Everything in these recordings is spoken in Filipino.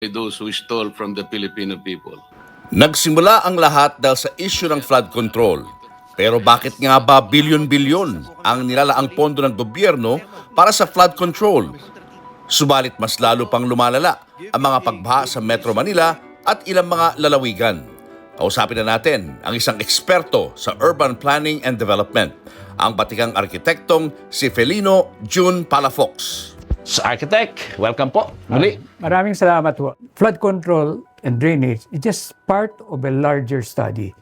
those who stole from the Filipino people. Nagsimula ang lahat dahil sa issue ng flood control. Pero bakit nga ba bilyon-bilyon ang nilalaang pondo ng gobyerno para sa flood control? Subalit mas lalo pang lumalala ang mga pagbaha sa Metro Manila at ilang mga lalawigan. Kausapin na natin ang isang eksperto sa urban planning and development, ang batikang arkitektong si Felino June Palafox. Architect, welcome po. Muli. Maraming salamat po. Flood control and drainage is just part of a larger study.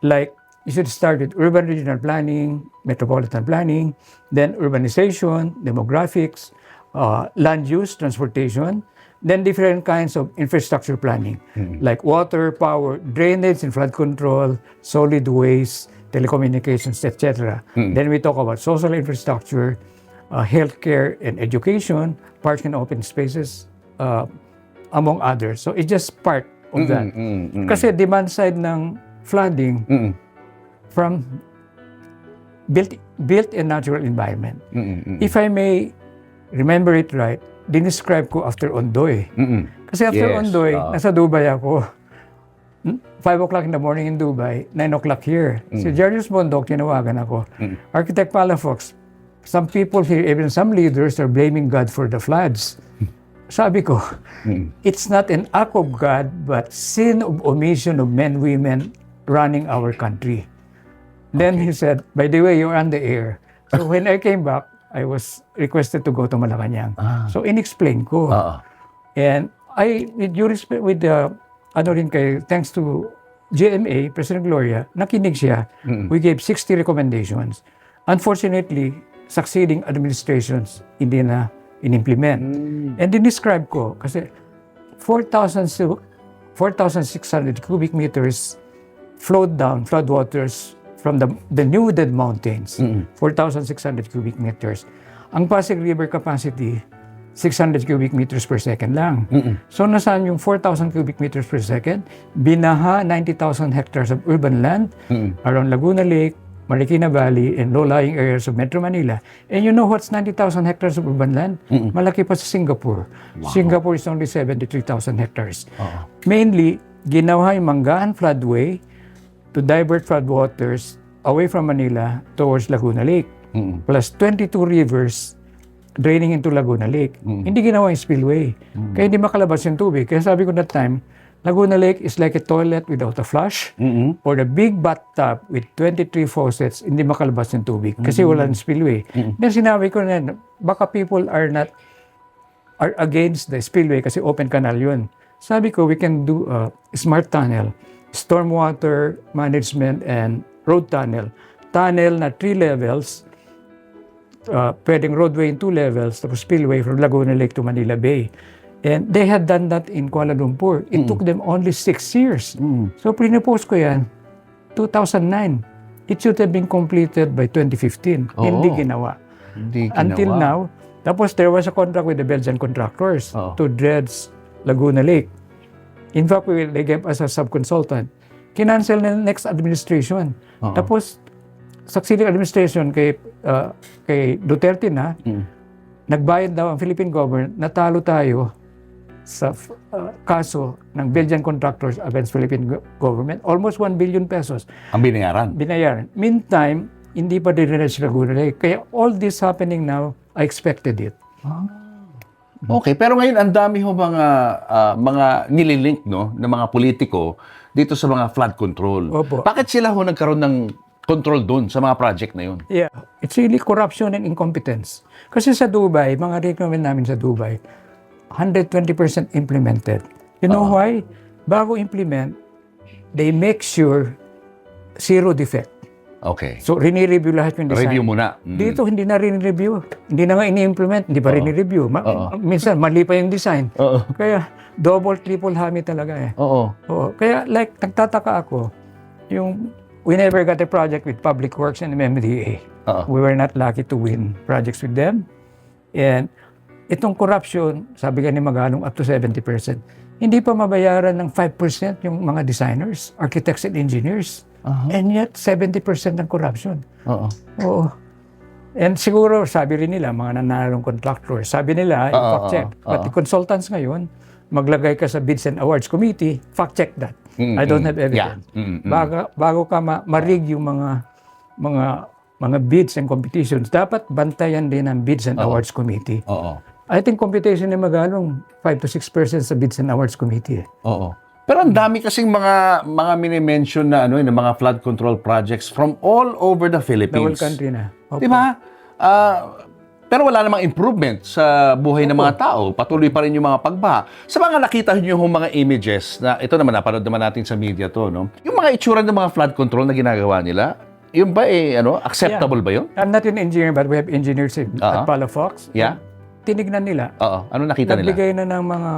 Like, you should start with urban regional planning, metropolitan planning, then urbanization, demographics, land use, transportation, then different kinds of infrastructure planning, like water, power, drainage and flood control, solid waste, telecommunications, etc. Then we talk about social infrastructure, healthcare and education, parks and open spaces, among others. So it's just part of that. Kasi demand side ng flooding from built and natural environment. If I may remember it right, dinescribe ko after Ondoy. Kasi after Ondoy, nasa Dubai ako. 5 o'clock in the morning in Dubai, 9 o'clock here. Si Jarius Bondok, tinawagan ako. Architect Palafox, some people here, even some leaders, are blaming God for the floods. Sabi ko, it's not an act of God, but sin of omission of men, women running our country. Then he said, by the way, you're on the air. So when I came back, I was requested to go to Malacanang. So inexplain ko. And with due respect, thanks to GMA, President Gloria, nakinig siya. We gave 60 recommendations. Unfortunately, succeeding administrations hindi na in-implement. And describe ko, kasi 4,600 cubic meters flowed down, flood waters from the newed mountains. 4,600 cubic meters. Ang Pasig River capacity, 600 cubic meters per second lang. So nasaan yung 4,000 cubic meters per second? Binaha 90,000 hectares of urban land around Laguna Lake, Marikina Valley, and low-lying areas of Metro Manila. And you know what's 90,000 hectares of urban land? Malaki pa sa Singapore. Wow. Singapore is only 73,000 hectares. Mainly, ginawa yung Manggahan Floodway to divert floodwaters away from Manila towards Laguna Lake. Plus 22 rivers draining into Laguna Lake. Hindi ginawa yung spillway. Kaya hindi makalabas yung tubig. Kaya sabi ko that time, Laguna Lake is like a toilet without a flush or a big bathtub with 23 faucets, hindi makalabas yung tubig kasi wala ng spillway. Then sinabi ko na baka people are against the spillway kasi open canal yun. Sabi ko we can do a smart tunnel, stormwater management and road tunnel. Tunnel na 3 levels, pwedeng roadway in 2 levels, tapos spillway from Laguna Lake to Manila Bay. And they had done that in Kuala Lumpur. It took them only 6 years. So, pinipose ko yan, 2009. It should have been completed by 2015. Hindi ginawa. Until now. Tapos, there was a contract with the Belgian contractors to dredge Laguna Lake. In fact, they gave us a sub-consultant. Kinancel na next administration. Tapos, succeeding administration kay Duterte na, nagbayad daw ang Philippine government, natalo tayo sa kaso ng Belgian contractors against Philippine government, almost 1 billion pesos. Ang binayaran? Binayaran. Meantime, hindi pa dinredge Laguna Lake. Kaya all this happening now, I expected it. Okay, pero ngayon ang dami ho mga nililink no ng mga politiko dito sa mga flood control. Opo. Bakit sila ho nagkaroon ng control doon sa mga project na yun? Yeah, it's really corruption and incompetence. Kasi sa Dubai, mga recommend namin sa Dubai, 120% implemented. You know why? Bago implement, they make sure zero defect. Okay. So, rini-review lahat yung design. Review muna. Dito, hindi na rini-review. Hindi na nga ini-implement, hindi pa rini-review. Minsan, mali pa yung design. Kaya, double, triple hami talaga eh. Oo. Kaya, like, nagtataka ako, we never got a project with Public Works and MMDA. We were not lucky to win projects with them. And itong corruption, sabi ka ni Magalong, up to 70%. Hindi pa mabayaran ng 5% yung mga designers, architects and engineers. And yet, 70% ng corruption. Oo. And siguro, sabi rin nila, mga nananalong contractors, sabi nila, fact check. But the consultants ngayon, maglagay ka sa Bids and Awards Committee, fact check that. I don't have evidence. Bago ka ma-rig yung mga bids and competitions, dapat bantayan din ang Bids and Awards Committee. I think computation ay magano'ng 5 to 6% sa Bids and Awards Committee. Pero ang dami kasing mga mini-mention na na mga flood control projects from all over the The Philippines. whole country na. Di ba? Pero wala namang improvement sa buhay ng mga tao. Patuloy pa rin yung mga pagbaha. Sa mga nakita nyo yung mga images na ito naman, napanood naman natin sa media to, no? Yung mga itsura ng mga flood control na ginagawa nila, yun ba acceptable ba yun? I'm not an engineer, but we have engineers at Palafox. Yeah? Tinignan nila. Ano nakita nila? Nagbigay na ng mga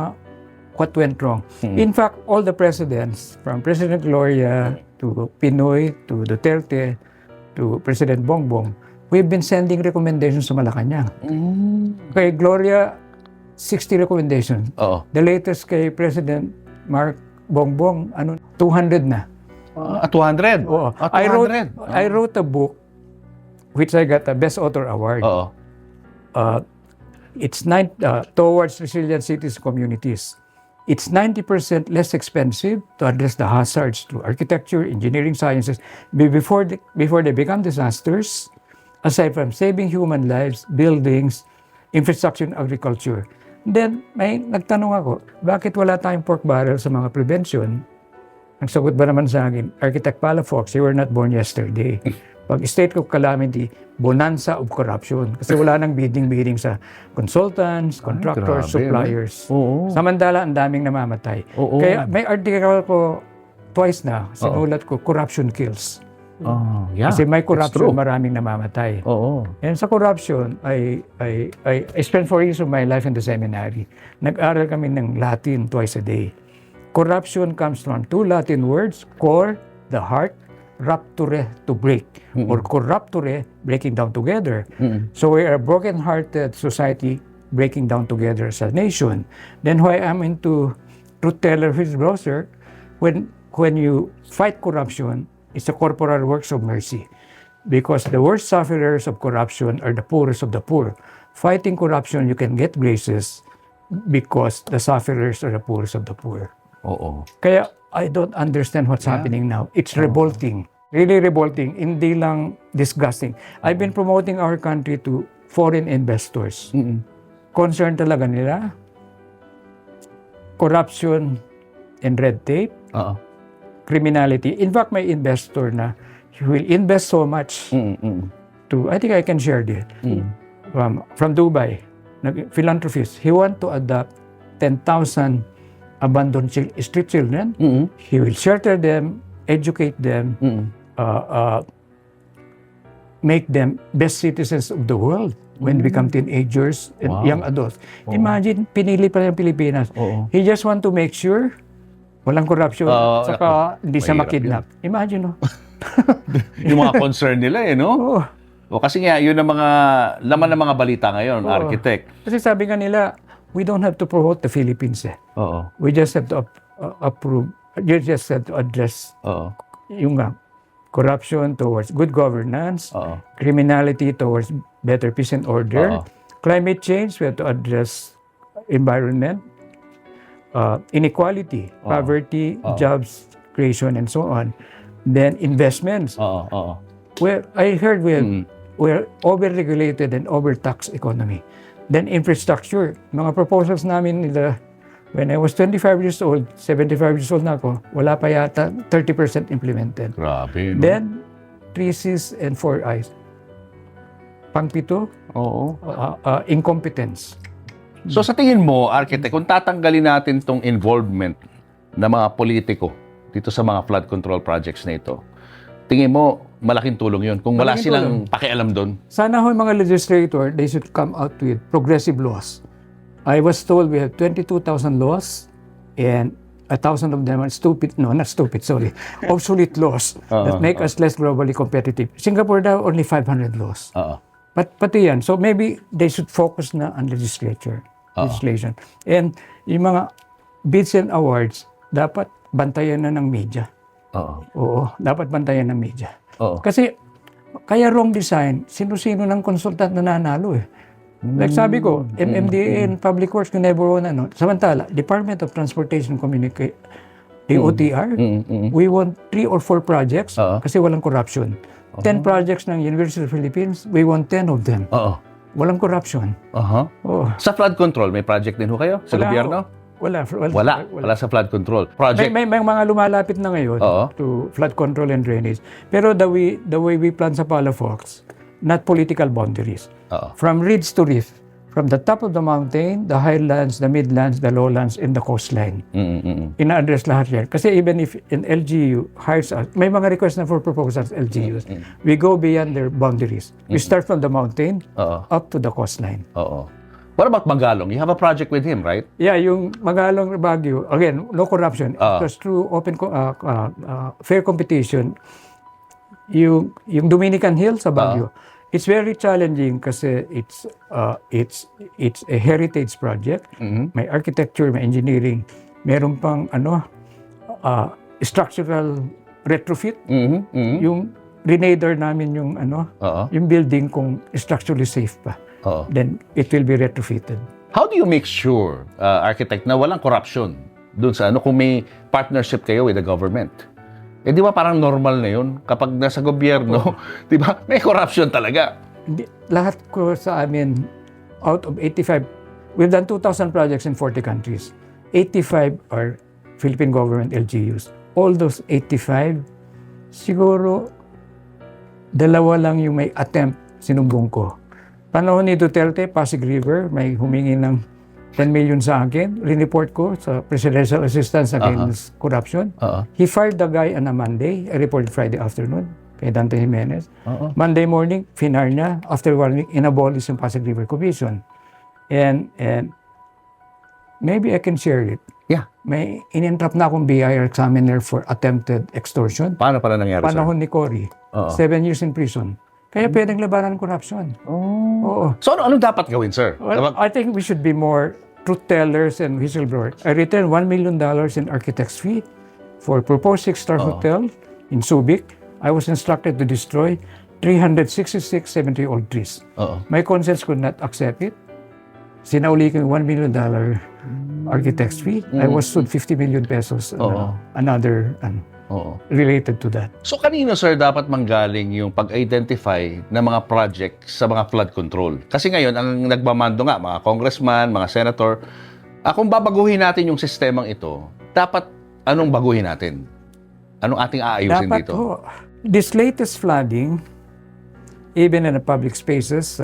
what went wrong. In fact, all the presidents, from President Gloria to Pinoy to Duterte to President Bongbong, we've been sending recommendations sa Malacanang. Kay Gloria, 60 recommendations. The latest kay President Mark Bongbong, 200 na. 200? Oo. 200? I wrote a book which I got a Best Author Award. It's towards resilient cities and communities. It's 90% less expensive to address the hazards through architecture, engineering sciences before they become disasters, aside from saving human lives, buildings, infrastructure, and agriculture. Then, may nagtanong ako, bakit wala tayong pork barrel sa mga prevention? Ang sagot ba naman sa akin, Architect Palafox, you were not born yesterday. Pag state of calamity, bonanza of corruption. Kasi wala nang bidding sa consultants, contractors, suppliers. Samantala, ang daming namamatay. Kaya may article ko twice na, sinulat ko, corruption kills. Kasi may corruption, maraming namamatay. And sa corruption, I spent 4 years of my life in the seminary. Nag-aral kami ng Latin twice a day. Corruption comes from 2 Latin words, cor, the heart, rapture, to break, or corrupture, breaking down together. So we are a broken-hearted society breaking down together as a nation. Then why I'm into truth teller his browser, when you fight corruption, it's a corporal works of mercy. Because the worst sufferers of corruption are the poorest of the poor. Fighting corruption, you can get graces because the sufferers are the poorest of the poor. Kaya I don't understand what's happening now. It's revolting. Really revolting. Hindi lang disgusting. I've been promoting our country to foreign investors. Concern talaga nila. Corruption and red tape. Criminality. In fact, may investor na he will invest so much to, I think I can share this, from Dubai, philanthropist. He want to adopt 10,000 abandoned street children. He will shelter them, educate them, make them best citizens of the world when they become teenagers and young adults. Imagine, pinili pa ng Pilipinas. He just want to make sure walang corruption, saka hindi siya makidnap. Imagine, no? Yung mga concern nila, no? Kasi nga, yun ang mga laman ng mga balita ngayon, architect. Kasi sabi nga nila, we don't have to promote the Philippines. We just have to approve. You just have to address yung corruption towards good governance, criminality towards better peace and order, climate change, we have to address environment, inequality, poverty, jobs creation, and so on. Then investments. Well, I heard we're over-regulated and over-taxed economy. Then infrastructure, mga proposals namin nila, when I was 25 years old, 75 years old na ako, wala pa yata 30% implemented. Grabe, no? Then, 3 C's and 4 I's. Pangpito, incompetence. So sa tingin mo, architect, kung tatanggalin natin tong involvement ng mga politiko dito sa mga flood control projects na ito, tingin mo, malaking tulong yun kung wala silang pakialam doon? Sana ho yung mga legislator, they should come out with progressive laws. I was told we have 22,000 laws and 1,000 of them are obsolete laws that make us less globally competitive. Singapore daw, only 500 laws. But pati yan. So maybe they should focus na on legislation. And yung mga bids and awards, dapat bantayan na ng media. Dapat bantayan ng media. Kasi, kaya wrong design, sino-sino ng consultant na nanalo . Like sabi ko, MMDA and Public Works, you never won ano. Samantala, Department of Transportation Communication, DOTR, we won 3 or 4 projects kasi walang corruption. 10 projects ng University of the Philippines, we won 10 of them. Walang corruption. Oo. Sa flood control, may project din ho kayo? Sa Wala gobyerno? Wala sa flood control. Project? May mga lumalapit na ngayon to flood control and drainage. Pero the way we plan sa Palafox, not political boundaries. From ridge to reef, from the top of the mountain, the highlands, the midlands, the lowlands, and the coastline. Ina-address lahat yan. Kasi even if an LGU hires us, may mga request na for proposals, LGUs. We go beyond their boundaries. We start from the mountain up to the coastline. What about Magalong? You have a project with him, right? Yeah, yung Magalong Baguio, again, no corruption. It was through open, fair competition. Yung Dominican Hill sa Baguio, it's very challenging kasi it's a heritage project. May architecture, may engineering. Meron pang structural retrofit. Yung renader namin yung yung building kung structurally safe pa. Then it will be retrofitted. How do you make sure, architect, na walang corruption doon sa kung may partnership kayo with the government? Di ba parang normal na yun? Kapag nasa gobyerno, di ba, may corruption talaga. Lahat ko sa amin, out of 85, we've done 2,000 projects in 40 countries. 85 are Philippine government LGUs. All those 85, siguro, 2 lang yung may attempt sinumbong ko. Panahon ni Duterte, Pasig River, may humingi ng 10 million sa akin. Rineport ko sa Presidential Assistance Against Corruption. He fired the guy on a Monday. I reported Friday afternoon kay Dante Jimenez. Monday morning, finar niya. After 1 week, inabolish yung Pasig River Commission. And maybe I can share it. Yeah. May in-entrap na akong BIR examiner for attempted extortion. Paano pala nangyari, Panahon ni Cory. 7 years in prison. Kaya pwedeng labanan corruption. Oo. So anong dapat gawin, sir? Well, I think we should be more truth tellers and whistleblowers. I returned $1 million in architect's fee for proposed 6-star hotel in Subic. I was instructed to destroy 366 70-year-old trees. My conscience could not accept it. Sinauli ko yung $1 million architect's fee. I was sued 50 million pesos. Another related to that. So kanino, sir, dapat manggaling yung pag-identify ng mga project sa mga flood control? Kasi ngayon, ang nagmamando nga, mga congressman, mga senator, kung babaguhin natin yung sistemang ito, dapat anong baguhin natin? Anong ating aayusin dapat dito? This latest flooding, even in the public spaces,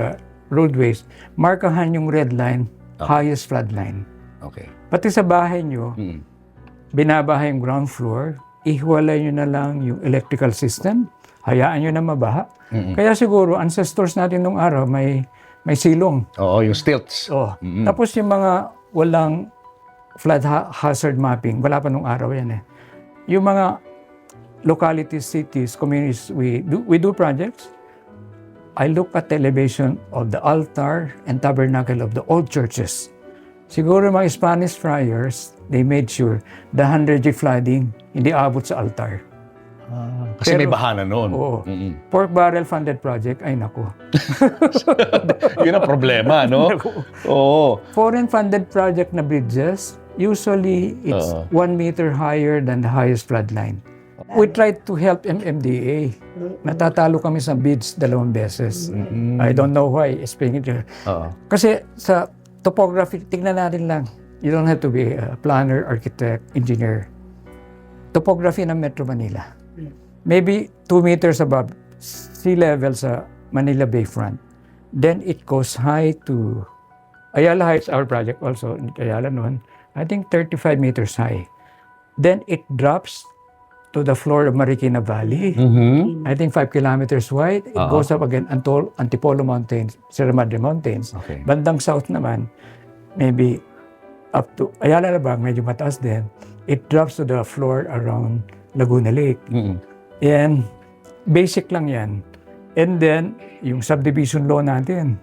roadways, markahan yung red line, highest flood line. Okay. Pati sa bahay nyo, binabaha yung ground floor, ihiwalay nyo na lang yung electrical system, hayaan nyo na mabaha. Kaya siguro, ancestors natin nung araw, may silong. Oo, yung stilts. Tapos yung mga walang flood hazard mapping, wala pa nung araw yan eh. Yung mga localities, cities, communities, we do projects. I look at the elevation of the altar and tabernacle of the old churches. Siguro mga Spanish friars, they made sure the 100-year flooding hindi abot sa altar. Kasi may bahana noon. Oo. Pork barrel funded project, ay naku. Yun ang problema, no? Oo. Foreign funded project na bridges, usually it's 1 meter higher than the highest flood line. We tried to help MMDA. Natatalo kami sa bids 2 beses. I don't know why. Kasi sa topography, tignan natin lang. You don't have to be a planner, architect, engineer. Topography ng Metro Manila. Maybe 2 meters above sea level sa Manila Bayfront. Then it goes high to Ayala Heights, our project also, in Ayala noon, I think 35 meters high. Then it drops to the floor of Marikina Valley. I think 5 kilometers wide. It goes up again until Antipolo Mountains, Sierra Madre Mountains. Okay. Bandang south naman, maybe up to Ayala Labang, medyo mataas din. It drops to the floor around Laguna Lake. And basic lang yan. And then, yung subdivision law natin.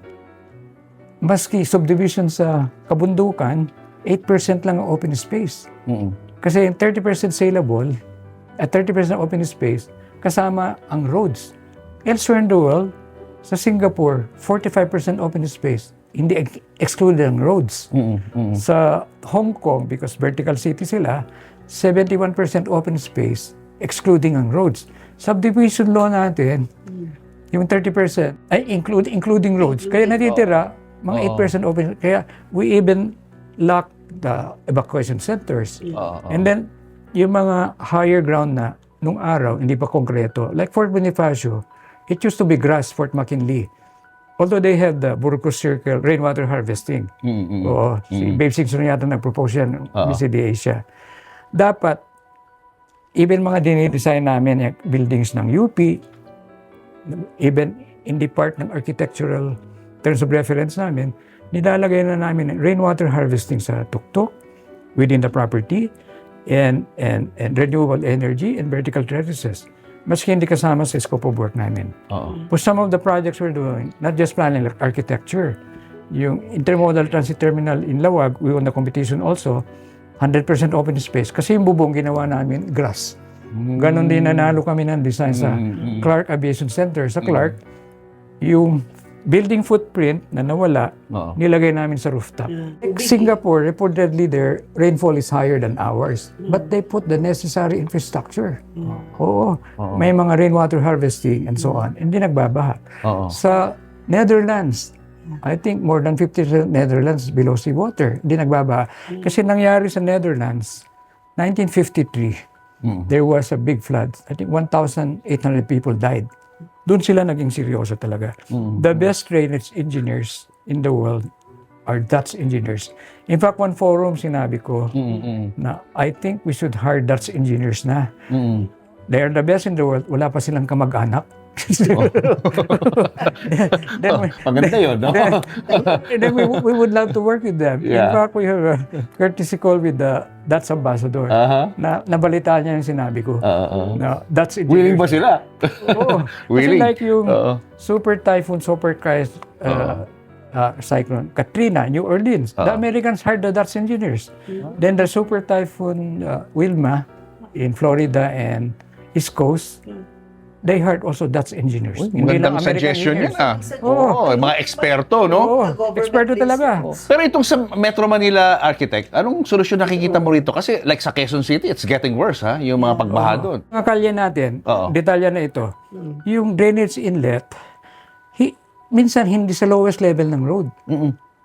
Maski subdivision sa kabundukan, 8% lang ang open space. Kasi yung 30% saleable, at 30% open space, kasama ang roads. Elsewhere in the world, sa Singapore, 45% open space, hindi excluded ang roads. Sa Hong Kong, because vertical city sila, 71% open space, excluding ang roads. Subdivision law natin, yung 30%, ay including roads. Kaya natitira, mga 8% open. Kaya we even lock the evacuation centers. And then, yung mga higher ground na, nung araw, hindi pa konkreto, like Fort Bonifacio, it used to be grass, Fort McKinley. Although they have the Burgos Circle rainwater harvesting. Oo, si Babe Singson yata nag-propose yan, BCDA siya. Dapat, even mga dinidesign namin, yung buildings ng UP, even in the part ng architectural terms of reference namin, nilalagay na namin rainwater harvesting sa tuktok, within the property, and renewable energy and vertical terraces. Maski hindi kasama sa scope of work namin. For some of the projects we're doing, not just planning, like architecture, yung intermodal transit terminal in Lawag, we won the competition also, 100% open space. Kasi yung bubong ginawa namin, grass. Ganon din nanalo kami ng design sa Clark Aviation Center. Sa Clark, yung building footprint na nawala, nilagay namin sa rooftop. Singapore, reportedly their rainfall is higher than ours. But they put the necessary infrastructure. Oo. May mga rainwater harvesting and so on. Hindi nagbabaha. Sa Netherlands, I think more than 50% Netherlands below seawater. Hindi nagbabaha. Kasi nangyari sa Netherlands, 1953, there was a big flood. I think 1,800 people died. Doon sila naging seryoso talaga. The best drainage engineers in the world are Dutch engineers. In fact, one forum sinabi ko na I think we should hire Dutch engineers na. They are the best in the world. Wala pa silang kamag-anak. Maganda yun, no? Then we would love to work with them. In fact, we have a courtesy call with the Dutch ambassador. Na nabalitaan niya yung sinabi ko. Na Dutch engineers. Willing ba sila? Oo. Kasi like yung super typhoon, super cyclone, Katrina, New Orleans. The Americans hired the Dutch engineers. Then the super typhoon Wilma in Florida and East Coast, they hired also Dutch engineers. Hindi lang Magandang American suggestion yun, engineers. Oo, mga eksperto, no? Oo, eksperto talaga. Pero itong sa Metro Manila Architect, anong solusyon nakikita mo rito? Kasi like sa Quezon City, it's getting worse, ha? Yung mga pagbaha doon. Mga kalye natin, detalya na ito. Yung drainage inlet, minsan hindi sa lowest level ng road.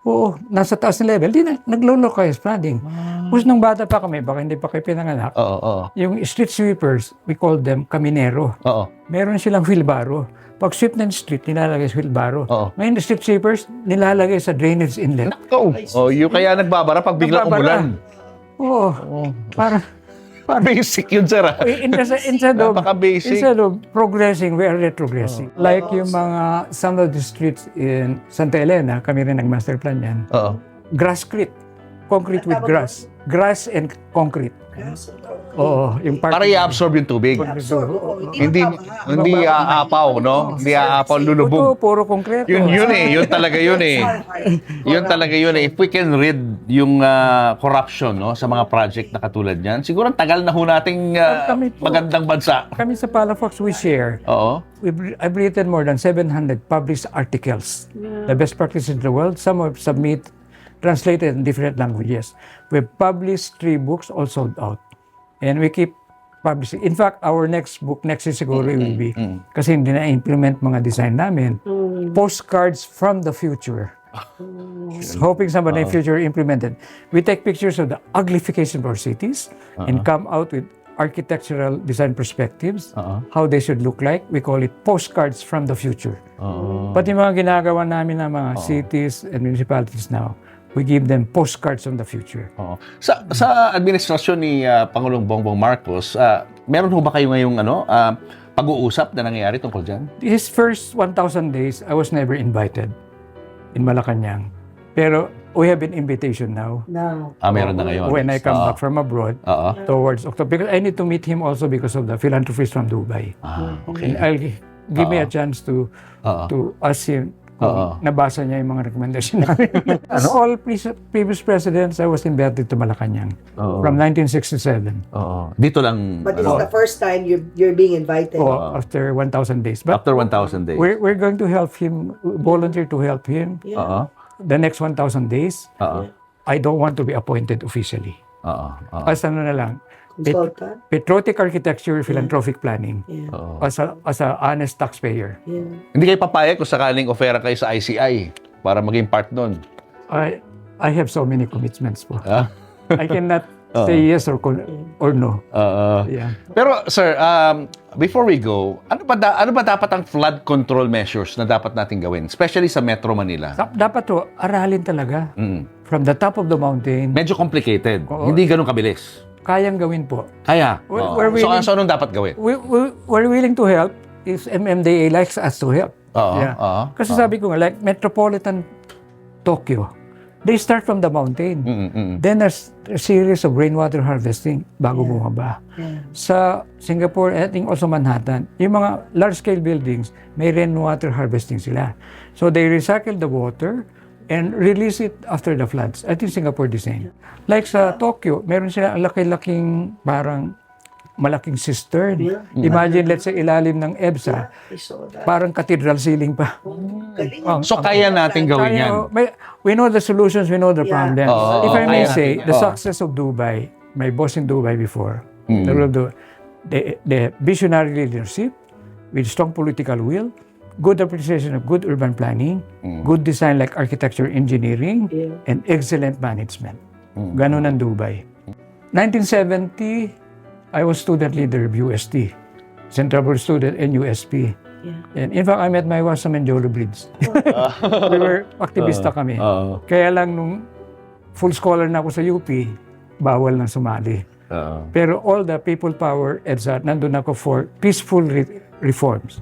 Oo, nasa taas na level, di na, naglo-localized flooding. Tapos nung bata pa kami, baka hindi pa kayo pinanganak, yung street sweepers, we call them caminero. Meron silang wheelbarrow. Pag sweep ng street, nilalagay sa wheelbarrow. Ngayon, the street sweepers, nilalagay sa drainage inlet. Yung kaya nagbabara pag biglang umulan. Oo, para Basic yun, sir. instead Napaka-basic. of progressing, we are retrogressing. Like yung mga, some of the streets in Santa Elena, kami rin nag-master plan yan. Grasscrete. Concrete with grass. Grass and concrete. Oo, yung part. Para i-absorb yung tubig. Hindi aapaw, no? Hindi aapaw, lulubog. Ito, puro konkreto. Yun eh. Yun talaga yun eh. Yun talaga yun eh. If we can rid yung corruption, no, sa mga project na katulad niyan, siguro ang tagal na ho nating magandang bansa. Kami sa Palafox, we share. I've written more than 700 published articles. The best practices in the world. Some have translated in different languages. We've published 3 books, all sold out. And we keep publishing. In fact, our next book, next year siguro will be, kasi hindi na-implement mga design namin, postcards from the future. Hoping somebody in the future implemented. We take pictures of the uglification of our cities and come out with architectural design perspectives, how they should look like. We call it postcards from the future. Pati mga ginagawa namin ng mga cities and municipalities now, we give them postcards from the future. Sa administrasyon ni Pangulong Bongbong Marcos, meron ho ba kayo ngayong pag-uusap na nangyayari tungkol dyan? His first 1,000 days, I was never invited in Malacanang. Pero we have an invitation now. Meron na ngayon. When I come back from abroad, towards October. Because I need to meet him also because of the philanthropist from Dubai. Okay. And I'll give me a chance to ask him nabasa niya yung mga recommendation namin. All previous presidents, I was invited to Malacanang from 1967. Dito lang. But this is the first time you're being invited. After 1,000 days. But After 1,000 days. we're going to help him, volunteer to help him. the next 1,000 days, Oo. I don't want to be appointed officially. Oo. Oo. As ano na lang, Consultant. patriotic architecture, philanthropic planning. Yeah. Oo. As a honest taxpayer. Yeah. Hindi kayo papayag kung sakaling ofera kayo sa ICI para maging part nun. I have so many commitments po. Ah? I cannot say yes or no. Oo. Yeah. Pero sir, before we go, ano ba dapat ang flood control measures na dapat natin gawin, especially sa Metro Manila? Dapat to aralin talaga. From the top of the mountain, Medyo complicated. Oo. Hindi ganun kabilis. kayang gawin po. Kaya. We're So, willing- so anong dapat gawin? We're willing to help if MMDA likes us to help. Oo. Yeah. Oo. Kasi sabi ko nga, like Metropolitan Tokyo, they start from the mountain. Then there's a series of rainwater harvesting bago bumaba. Yeah. Sa Singapore, I think also Manhattan, yung mga large-scale buildings, may rainwater harvesting sila. So they recycle the water and release it after the floods. I think Singapore the same. Like sa Tokyo, meron sila ang laki-laking parang malaking cistern. Yeah. Imagine, let's say, ilalim ng EBSA, I saw that. parang cathedral ceiling pa. Galing. So kaya natin gawin yan. We know the solutions, we know the Yeah. problems. Oo, If I may kaya say, natin. the Oo. success of Dubai, my boss in Dubai before, the visionary leadership with strong political will, good appreciation of good urban planning, good design like architecture, engineering, Yeah. and excellent management. Ganun ang Dubai. 1970, I was student leader of UST, Central Board student and USP. Yeah. And in fact, I met my wife sa Menjolo Bridge. We were aktivista kami. Oo. Kaya lang nung full scholar na ako sa UP, bawal na sumali. Oo. Pero all the people power, EDSA, nandun ako for peaceful reforms.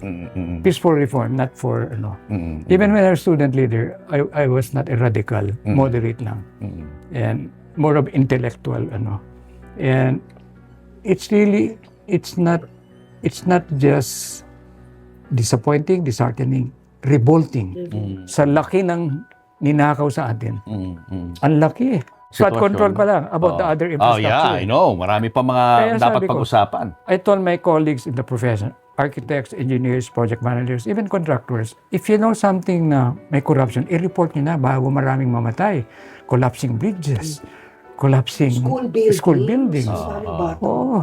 Peaceful reform, not for ano. Even when I was student leader, I was not a radical, moderate lang. And more of intellectual ano. And it's really, it's not just disappointing, disheartening, revolting. Sa laki ng ninakaw sa atin. Ang laki. Flood Sitwasyon, control pa lang about the other Oh infrastructure. yeah, I know. Marami pa mga Kaya dapat sabi ko, pag-usapan. I told my colleagues in the profession, architects, engineers, project managers, even contractors, if you know something na may corruption, i-report nyo na bago maraming mamatay. Collapsing bridges, collapsing School buildings. buildings. Parang bato. Oo.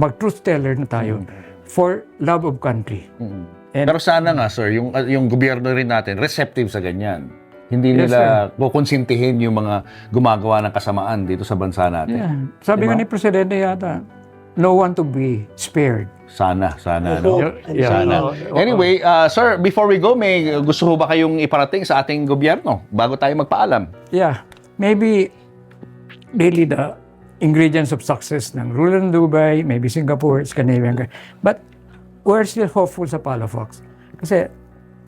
Mag-truth teller na tayo for love of country. And Pero sana nga sir, yung gobyerno rin natin receptive sa ganyan. Hindi Yes, nila kukonsintihin yung mga gumagawa ng kasamaan dito sa bansa natin. yeah. Sabi nga ni Presidente yata, no one to be spared. Sana. Oo. No? Yeah. Sana. Oo. Anyway, sir, before we go, may gusto ho ba kayong iparating sa ating gobyerno bago tayo magpaalam? Yeah, maybe really the ingredients of success ng rural Dubai, maybe Singapore, Scandinavian. But we're still hopeful sa Palafox. Kasi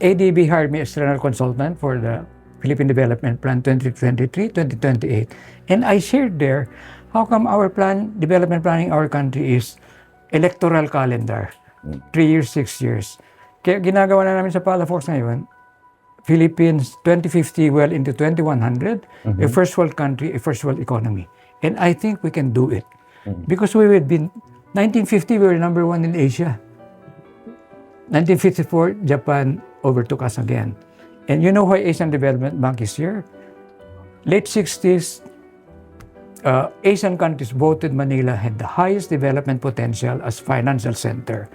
ADB hired me as external consultant for the Philippine Development Plan 2023-2028. And I shared there, how come our development planning our country is electoral calendar, 3 years, 6 years. Kaya ginagawa na namin sa Palafox ngayon, Philippines 2050 well into 2100, a first world country, a first world economy. And I think we can do it. Because we will be, 1950 we were number 1 in Asia. 1954, Japan overtook us again. And you know why Asian Development Bank is here? Late 60s, Asian countries voted Manila had the highest development potential as financial center.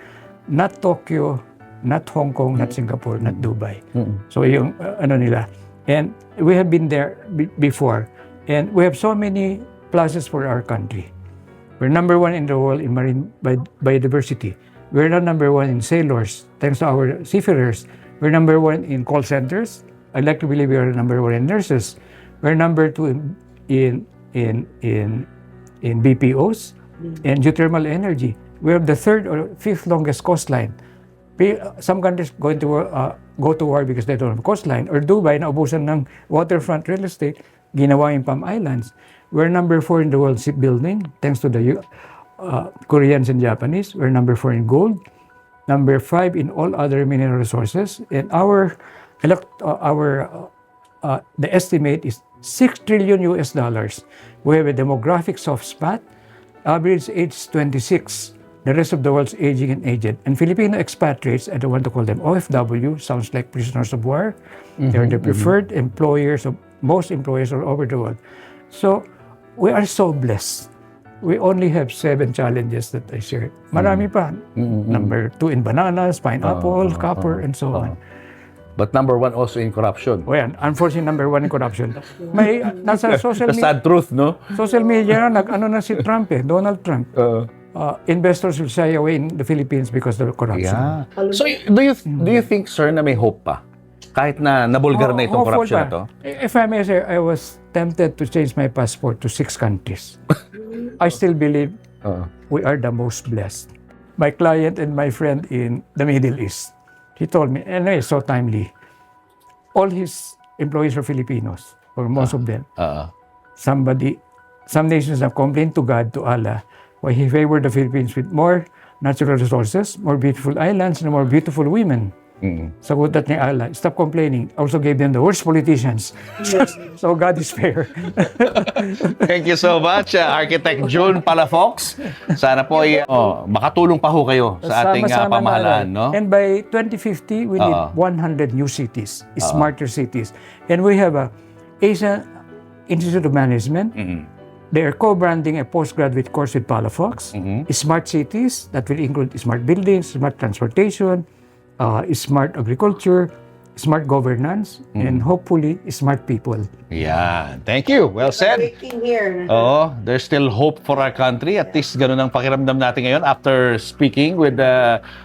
Not Tokyo, not Hong Kong, not Singapore, not Dubai. So yung ano nila. And we have been there before. And we have so many pluses for our country. We're number 1 in the world in marine biodiversity. We're not number 1 in sailors, thanks to our seafarers. We're number 1 in call centers. I like to believe we are number 1 in nurses. We're number 2 in BPOs and geothermal energy. We have the 3rd or 5th longest coastline. Some countries go to war because they don't have coastline. Or Dubai, naubusan ng waterfront real estate, ginawa yung Palm Islands. We're number 4 in the world shipbuilding, thanks to the Koreans and Japanese. We're number 4 in gold. Number 5 in all other mineral resources. And the estimate is $6 trillion. We have a demographic soft spot. Average age 26. The rest of the world's aging and aged. And Filipino expatriates, I don't want to call them OFW, sounds like prisoners of war. They're the preferred employers of most employers all over the world. So, we are so blessed. We only have 7 challenges that I shared. Marami pa. Number 2 in bananas, pineapple, copper, and so on. But number 1 also in corruption. Well, unfortunately, number 1 in corruption. May, nasa social The media, sad truth, no? social media, nag-ano na si Trump Donald Trump. Investors will shy away in the Philippines because of corruption. Yeah. So, do you think, sir, na may hope pa? Kahit na nabulgar na itong Hopeful corruption pa. na to? If I may say, I was tempted to change my passport to 6 countries. I still believe we are the most blessed. My client and my friend in the Middle East, he told me, and it's so timely, all his employees are Filipinos, or most of them. Some nations have complained to God, to Allah, why He favored the Philippines with more natural resources, more beautiful islands, and more beautiful women. Sagutat ni Allah, stop complaining. Also gave them the worst politicians. So God is fair. Thank you so much, Architect June Palafox. Sana po ay makatulong pa ho kayo sa ating Sama-sama pamahalaan, na, no? And by 2050, we need 100 new cities, smarter cities. And we have a Asian Institute of Management. They are co-branding a postgraduate course with Palafox. Smart cities that will include smart buildings, smart transportation, smart agriculture, smart governance, and hopefully smart people. Yeah. Thank you. Well said. Waiting here. Oo, there's still hope for our country. At least ganun ang pakiramdam natin ngayon after speaking with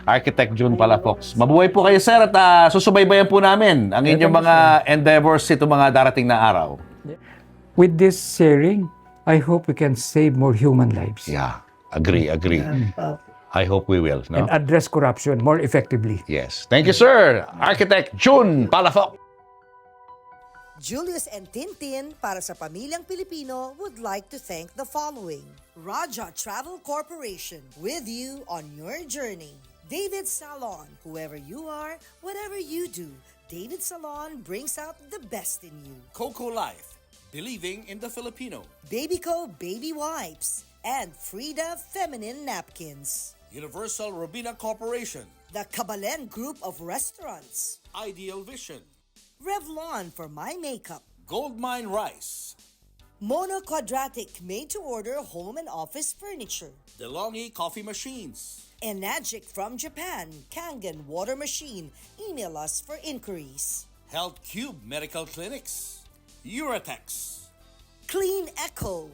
Architect June Palafox. Mabuhay po kayo, sir, at susubaybayan po namin ang inyong mga endeavors itong mga darating na araw. With this sharing, I hope we can save more human lives Yeah. Agree. I hope we will, no? and address corruption more effectively. Yes. Thank you, sir. Architect June Palafox. Julius and Tintin para sa Pamilyang Pilipino would like to thank the following. Raja Travel Corporation, with you on your journey. David Salon, whoever you are, whatever you do, David Salon brings out the best in you. Coco Life, believing in the Filipino. Babyco Baby Wipes and Frida Feminine Napkins. Universal Robina Corporation. The Kabalen Group of Restaurants. Ideal Vision. Revlon for my makeup. Goldmine Rice. Mono Quadratic made-to-order home and office furniture. DeLonghi Coffee Machines. Enagic from Japan, Kangen Water Machine. Email us for inquiries. Health Cube Medical Clinics. Uratex. Clean Echo.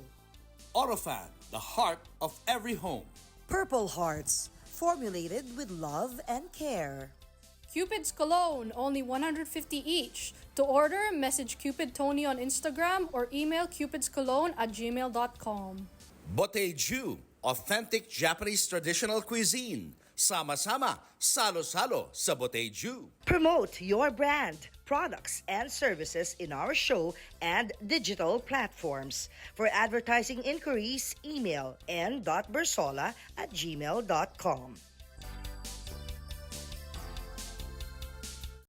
Orofan, the heart of every home. Purple Hearts, formulated with love and care. Cupid's Cologne, only 150 each. To order, message Cupid Tony on Instagram or email cupidscologne@gmail.com. Boteju, authentic Japanese traditional cuisine. Sama-sama, salo-salo sa Boteju. Promote your brand, products, and services in our show and digital platforms. For advertising inquiries, email n.bersola@gmail.com.